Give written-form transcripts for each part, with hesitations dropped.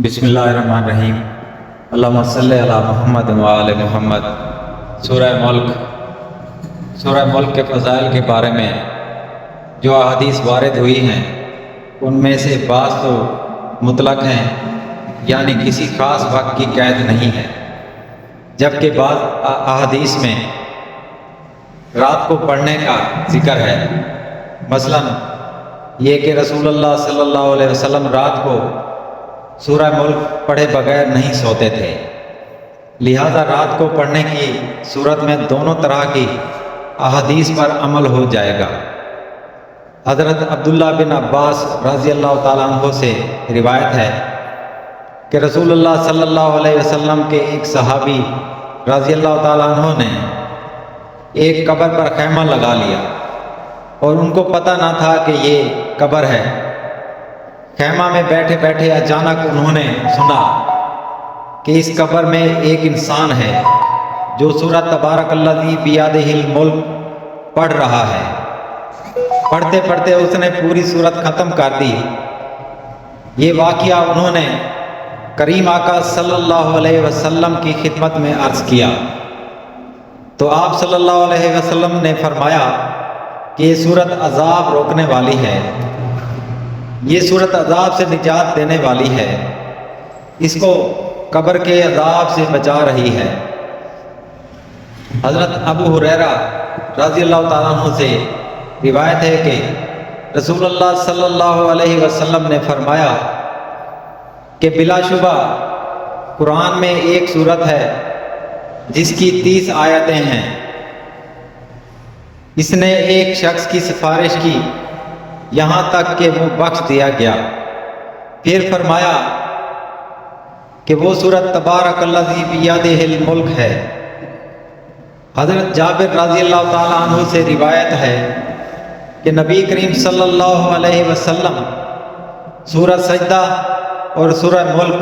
بسم اللہ الرحمن الرحیم۔ اللہم صلی علی محمد و آل محمد۔ سورہ ملک کے فضائل کے بارے میں جو احادیث وارد ہوئی ہیں ان میں سے بعض تو مطلق ہیں، یعنی کسی خاص وقت کی قید نہیں ہے، جبکہ بعض احادیث میں رات کو پڑھنے کا ذکر ہے۔ مثلا یہ کہ رسول اللہ صلی اللہ علیہ وسلم رات کو سورہ ملک پڑھے بغیر نہیں سوتے تھے، لہذا رات کو پڑھنے کی صورت میں دونوں طرح کی احادیث پر عمل ہو جائے گا۔ حضرت عبداللہ بن عباس رضی اللہ تعالیٰ عنہ سے روایت ہے کہ رسول اللہ صلی اللہ علیہ وسلم کے ایک صحابی رضی اللہ تعالیٰ عنہ نے ایک قبر پر خیمہ لگا لیا اور ان کو پتہ نہ تھا کہ یہ قبر ہے۔ خیمہ میں بیٹھے بیٹھے اچانک انہوں نے سنا کہ اس قبر میں ایک انسان ہے جو سورۃ تبارک الذی بیدہ الملک پڑھ رہا ہے۔ پڑھتے پڑھتے اس نے پوری سورت ختم کر دی۔ یہ واقعہ انہوں نے کریم آقا صلی اللہ علیہ وسلم کی خدمت میں عرض کیا تو آپ صلی اللہ علیہ وسلم نے فرمایا کہ یہ سورت عذاب روکنے والی ہے، یہ سورت عذاب سے نجات دینے والی ہے، اس کو قبر کے عذاب سے بچا رہی ہے۔ حضرت ابو ہریرہ رضی اللہ تعالیٰ عنہ سے روایت ہے کہ رسول اللہ صلی اللہ علیہ وسلم نے فرمایا کہ بلا شبہ قرآن میں ایک سورت ہے جس کی 30 آیتیں ہیں، اس نے ایک شخص کی سفارش کی یہاں تک کہ وہ بخش دیا گیا۔ پھر فرمایا کہ وہ سورۃ تبارک الذی بیدہ الملک ہے۔ حضرت جابر رضی اللہ تعالیٰ عنہ سے روایت ہے کہ نبی کریم صلی اللہ علیہ وسلم سورہ سجدہ اور سورہ ملک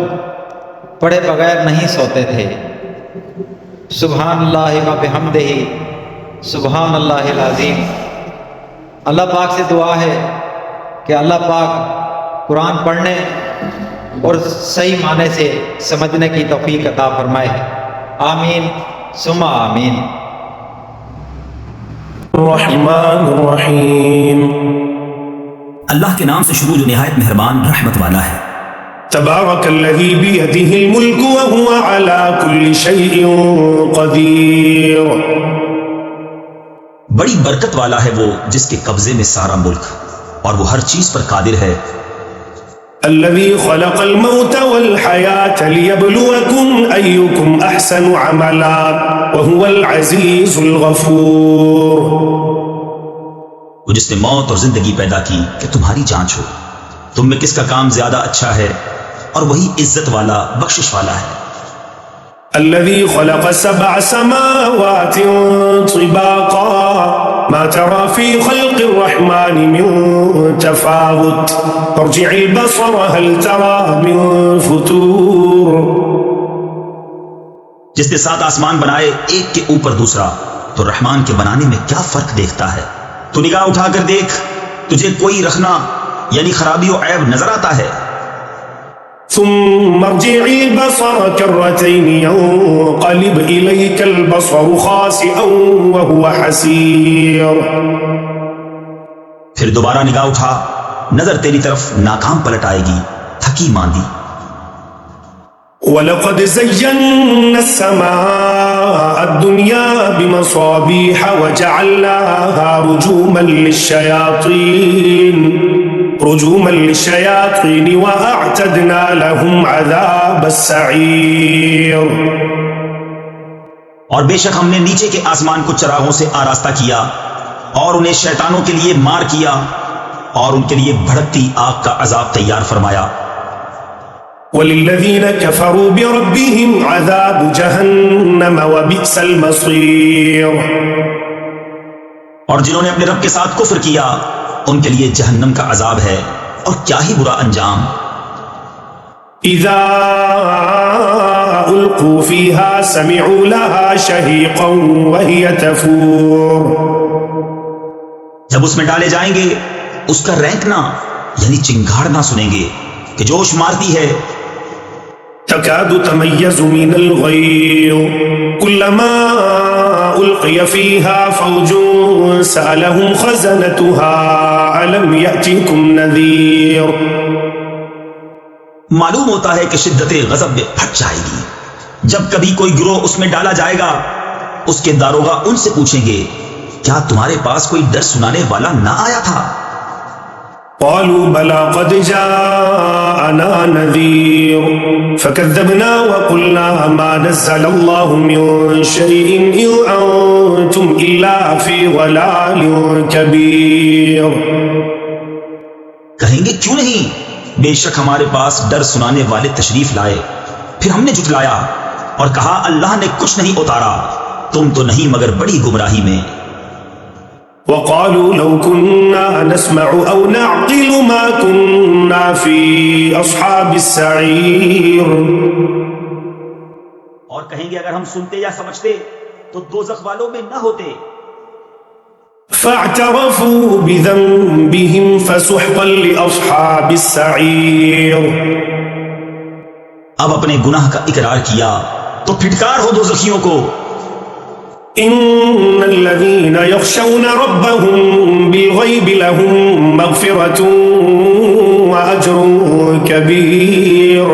پڑھے بغیر نہیں سوتے تھے۔ سبحان اللہ و بحمدہ، سبحان اللہ العظیم۔ اللہ پاک سے دعا ہے کہ اللہ پاک قرآن پڑھنے اور صحیح معنی سے سمجھنے کی توفیق عطا فرمائے۔ آمین ثم آمین۔ الرحمن الرحیم، اللہ کے نام سے شروع جو نہایت مہربان رحمت والا ہے۔ تبارک الذی بیدہ الملک وہو علی کل شیء قدیر، بڑی برکت والا ہے وہ جس کے قبضے میں سارا ملک اور وہ ہر چیز پر قادر ہے۔ الذی خلق الموت والحیاة لیبلوکم ایکم احسن عملا وہو العزیز الغفور، وہ جس نے موت اور زندگی پیدا کی کہ تمہاری جانچ ہو تم میں کس کا کام زیادہ اچھا ہے، اور وہی عزت والا بخشش والا ہے۔ الذي خلق 7 سماوات طباقا ما ترى في خلق الرحمن من تفاوت فارجع البصر هل ترى من فتور، جس نے 7 آسمان بنائے ایک کے اوپر دوسرا تو رحمان کے بنانے میں کیا فرق دیکھتا ہے؟ تو نگاہ اٹھا کر دیکھ، تجھے کوئی رکھنا یعنی خرابی و عیب نظر آتا ہے؟ ثم ارجع البصر كرتين ينقلب إليك البصر خاسئا وهو حسير، پھر دوبارہ نگاہ اٹھا، نظر تیری طرف ناکام پلٹ آئے گی، تھکی ماندی۔ وَلَقَدْ زَيَّنَّا السَّمَاءَ الدُّنْيَا بِمَصَابِيحَ وَجَعَلْنَاهَا رجوما للشياطين وأعتدنا لهم عذاب السعير، اور بے شک ہم نے نیچے کے آسمان کو چراغوں سے آراستہ کیا اور انہیں شیطانوں کے لیے مار کیا اور ان کے لیے بھڑکتی آگ کا عذاب تیار فرمایا۔ وَلِلَّذِينَ كَفَرُوا بِرَبِّهِمْ عَذَابُ جَهَنَّمَ وَبِئْسَ الْمَصِيرُ، اور جنہوں نے اپنے رب کے ساتھ کفر کیا ان کے لیے جہنم کا عذاب ہے اور کیا ہی برا انجام۔ اذا القوا فيها سمعوا لها شهيقا وهي تفور، جب اس میں ڈالے جائیں گے اس کا رینکنا یعنی چنگھاڑنا سنیں گے کہ جوش مارتی ہے تكاد تميز من الغيظ كلما ألقي فيها فوج سألهم خزنتها ألم يأتكم نذير. معلوم ہوتا ہے کہ شدت غضب میں پھٹ جائے گی جب کبھی کوئی گروہ اس میں ڈالا جائے گا. اس کے داروغہ ان سے پوچھیں گے کیا تمہارے پاس کوئی ڈر سنانے والا نہ آیا تھا؟ قالوا بلى قد جاءنا نذير فكذبنا وقلنا ما نزل الله من شيء إن أنتم إلا في ضلال كبير. کہیں گے کیوں نہیں، بے شک ہمارے پاس ڈر سنانے والے تشریف لائے، پھر ہم نے جھٹلایا اور کہا اللہ نے کچھ نہیں اتارا، تم تو نہیں مگر بڑی گمراہی میں. وقالوا لو كنا نسمع أو نعقل ما كنا في أصحاب السعير. اور کہیں گے اگر ہم سنتے یا سمجھتے تو دوزخ والوں میں نہ ہوتے. فاعترفوا بذنبهم فسحقا لأصحاب السعير. اب اپنے گناہ کا اقرار کیا تو پھٹکار ہو دوزخیوں کو. إن الذين يخشون ربهم بالغيب لهم مغفرة وأجر كبير.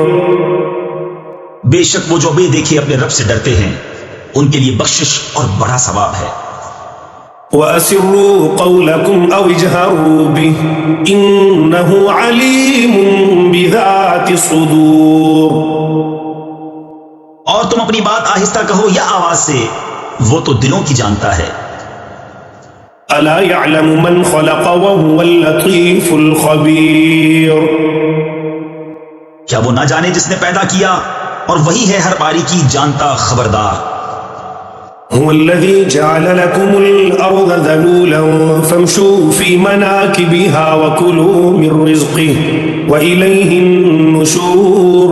بے شک وہ جو بے دیکھے اپنے رب سے ڈرتے ہیں ان کے لیے بخشش اور بڑا ثواب ہے. وأسروا قولكم أو اجهروا به إنه عليم بذات الصدور. اور تم اپنی بات آہستہ کہو یا آواز سے، وہ تو دلوں کی جانتا ہے. ألا يعلم من خلق وهو اللطيف الخبير. کیا وہ نہ جانے جس نے پیدا کیا اور وہی ہے ہر باری کی جانتا خبردار. هو الذي جعل لكم الأرض ذلولا فامشوا في مناكبها وكلوا من رزقه وإليه النشور.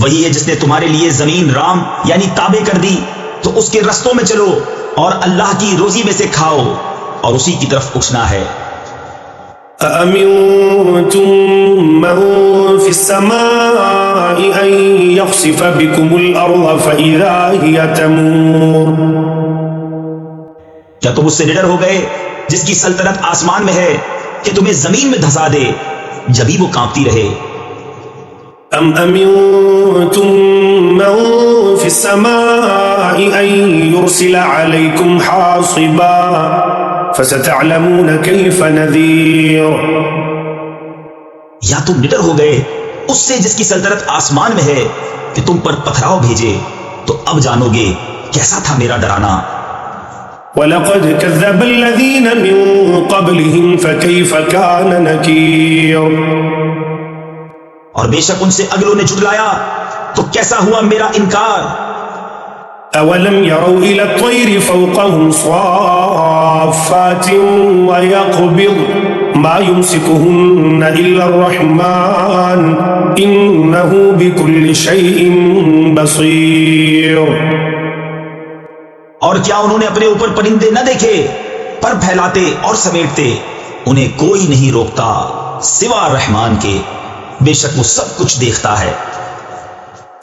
وہی ہے جس نے تمہارے لیے زمین رام یعنی تابع کر دی تو اس کے رستوں میں چلو اور اللہ کی روزی میں سے کھاؤ اور اسی کی طرف اٹھنا ہے. أأمنتم من في السماء أن يخسف بكم الأرض فإذا هي تمور. کیا تم اس سے نڈر ہو گئے جس کی سلطنت آسمان میں ہے کہ تمہیں زمین میں دھسا دے جبھی وہ کانپتی رہے. أم أمنتم من في السماء أن يرسل عليكم حاصبا فستعلمون كيف نذير. یا تم نڈر ہو گئے اس سے جس کی سلطنت آسمان میں ہے کہ تم پر پتھراؤ بھیجے، تو اب جانو گے کیسا تھا میرا ڈرانا. وَلَقَدْ كَذَّبَ الَّذِينَ مِن قَبْلِهِمْ فَكَيْفَ كَانَ نَكِيرٌ. اور بے شک ان سے اگلوں نے جھٹلایا تو کیسا ہوا میرا انکار. أَوَلَمْ يَرَوْا إِلَى الطَّيْرِ فَوْقَهُمْ صَافَّاتٍ وَيَقْبِضْنَ مَا يُمْسِكُهُنَّ إِلَّا الرَّحْمَنُ إِنَّهُ بِكُلِّ شَيْءٍ بَصِيرٌ. اور کیا انہوں نے اپنے اوپر پرندے نہ دیکھے، پر پھیلاتے اور سمیٹتے، انہیں کوئی نہیں روکتا سوا رحمان کے، بے شک وہ سب کچھ دیکھتا ہے.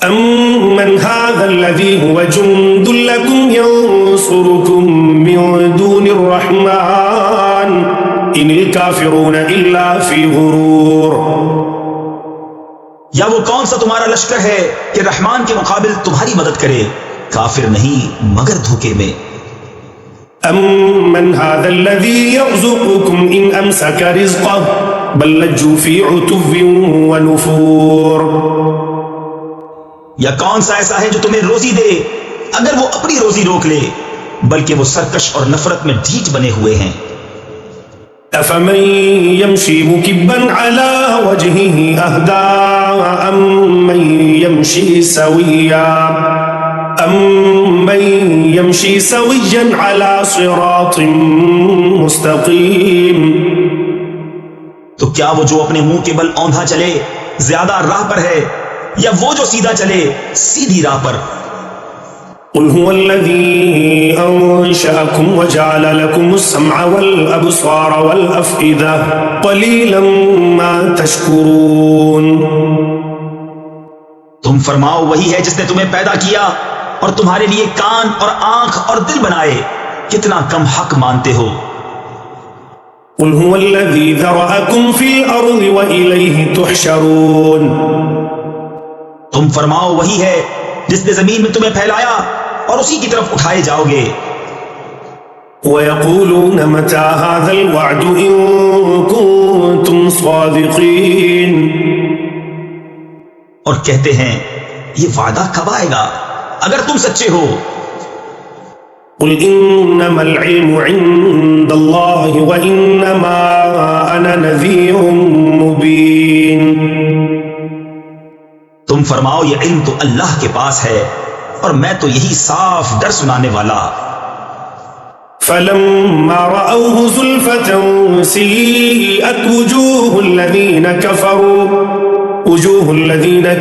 أَمَّنْ هَذَا الَّذِي هُوَ جُنْدٌ لَكُمْ يَنْصُرُكُمْ مِنْ دُونِ الرَّحْمَنِ إِنِ الْكَافِرُونَ إِلَّا فِي غُرُورٍ. یا وہ کون سا تمہارا لشکر ہے کہ رحمان کے مقابل تمہاری مدد کرے، کافر نہیں مگر دھوکے میں. أَمَّنْ هَذَا الَّذِي يَرْزُقُكُمْ إِنْ أَمْسَكَ رِزْقَهُ بَلْ لَجُّوا فِي عُتُوٍّ وَنُفُورٍ. یا کون سا ایسا ہے جو تمہیں روزی دے اگر وہ اپنی روزی روک لے، بلکہ وہ سرکش اور نفرت میں ڈھیٹ بنے ہوئے ہیں. أَفَمَنْ يَمْشِي مُكِبًّا عَلَى وَجْهِهِ أَهْدَىٰ أَمَّنْ يَمْشِي سَوِيًّا عَلَى صِرَاطٍ مُسْتَقِيمٍ. تو کیا وہ جو اپنے منہ کے بل اوندھا چلے زیادہ راہ پر ہے، یا وہ جو سیدھا چلے سیدھی راہ پر؟ قل هو الذي أنشأكم وجعل لكم السمع والأبصار والأفئدة قليلا ما تشكرون. تم فرماؤ وہی ہے جس نے تمہیں پیدا کیا اور تمہارے لیے کان اور آنکھ اور دل بنائے، کتنا کم حق مانتے ہو۔ قل هو الذي ذرأكم في الأرض وإليه تحشرون۔ تم فرماؤ وہی ہے جس نے زمین میں تمہیں پھیلایا اور اسی کی طرف اٹھائے جاؤ گے۔ ويقولون متى هذا الوعد إن كنتم صادقين۔ اور کہتے ہیں یہ وعدہ کب آئے گا اگر تم سچے ہو۔ قل إنما العلم عند الله وإنما أنا نذير مبين۔ تم فرماؤ یہ علم تو اللہ کے پاس ہے اور میں تو یہی صاف ڈر سنانے والا۔ فلما رأوه زلفة سيئت وجوه الذين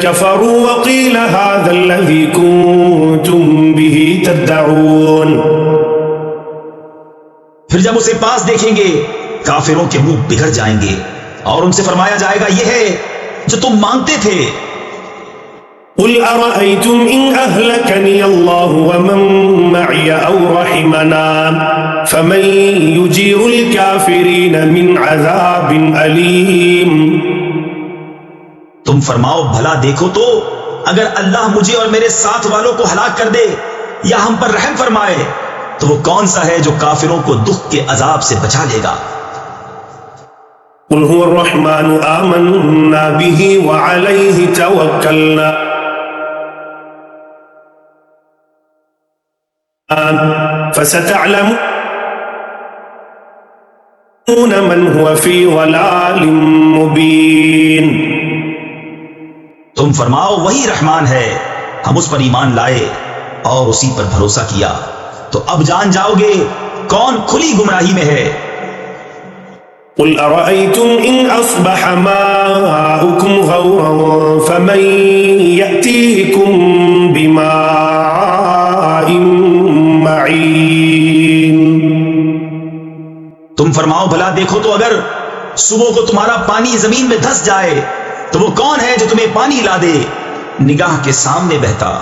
كفروا وقيل هذا الذي كنتم به تدعون۔ پھر جب اسے پاس دیکھیں گے کافروں کے منہ بگڑ جائیں گے اور ان سے فرمایا جائے گا یہ ہے جو تم مانگتے تھے۔ قل أرأيتم إن أهلكني الله ومن معي أو رحمنا فمن يجير الكافرين من عذاب أليم۔ تم فرماؤ بھلا دیکھو تو اگر اللہ مجھے اور میرے ساتھ والوں کو ہلاک کر دے یا ہم پر رحم فرمائے تو وہ کون سا ہے جو کافروں کو دکھ کے عذاب سے بچا لے گا۔ قل هو الرحمن آمنا به وعليه توكلنا فستعلمون من هو في ضلال مبين۔ تم فرماؤ وہی رحمان ہے، ہم اس پر ایمان لائے اور اسی پر بھروسہ کیا، تو اب جان جاؤ گے کون کھلی گمراہی میں ہے۔ قل أرأيتم إن أصبح ماؤكم غورا فمن يأتيكم بماء معين۔ تم فرماؤ بھلا دیکھو تو اگر صبح کو تمہارا پانی زمین میں دھس جائے تو وہ کون ہے جو تمہیں پانی لا دے نگاہ کے سامنے بہتا۔